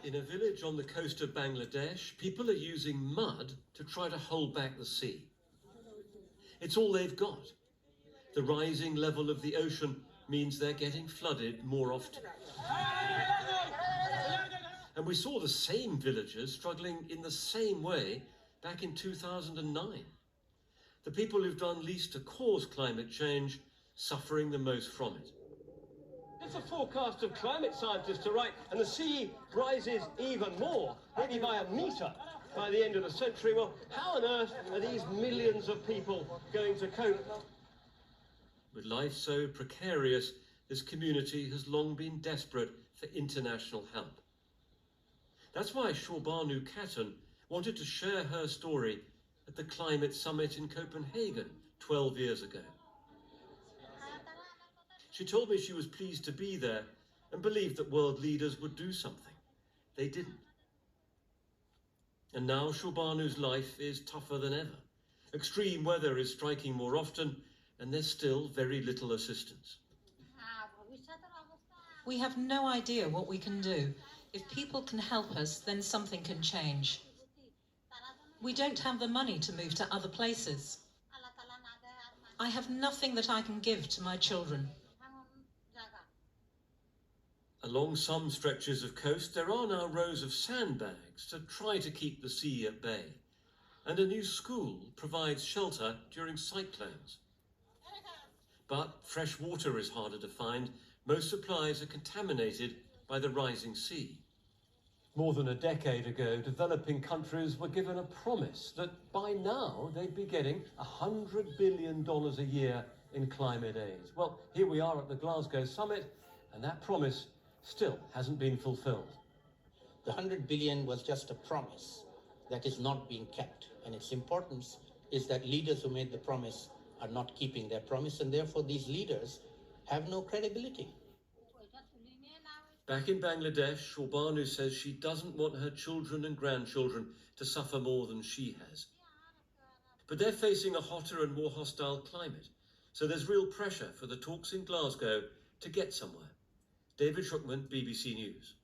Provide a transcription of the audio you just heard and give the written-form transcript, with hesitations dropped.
In a village on the coast of Bangladesh, people are using mud to try to hold back the sea. It's all they've got. The rising level of the ocean means they're getting flooded more often. And we saw the same villagers struggling in the same way back in 2009. The people who've done least to cause climate change suffering the most from it. It's a forecast of climate scientists to write, and the sea rises even more, maybe by a metre by the end of the century. Well, how on earth are these millions of people going to cope? With life so precarious, this community has long been desperate for international help. That's why Shobanu Kattan wanted to share her story at the climate summit in Copenhagen 12 years ago. She told me she was pleased to be there and believed that world leaders would do something. They didn't. And now Shobanu's life is tougher than ever. Extreme weather is striking more often, and there's still very little assistance. We have no idea what we can do. If people can help us, then something can change. We don't have the money to move to other places. I have nothing that I can give to my children. Along some stretches of coast, there are now rows of sandbags to try to keep the sea at bay. And a new school provides shelter during cyclones. But fresh water is harder to find. Most supplies are contaminated by the rising sea. More than a decade ago, developing countries were given a promise that by now they'd be getting $100 billion a year in climate aid. Well, here we are at the Glasgow summit, and that promise still hasn't been fulfilled. The 100 billion was just a promise that is not being kept, and its importance is that leaders who made the promise are not keeping their promise, and therefore these leaders have no credibility. Back in Bangladesh, Shobanu says she doesn't want her children and grandchildren to suffer more than she has. But they're facing a hotter and more hostile climate, so there's real pressure for the talks in Glasgow to get somewhere. Shukman, BBC News.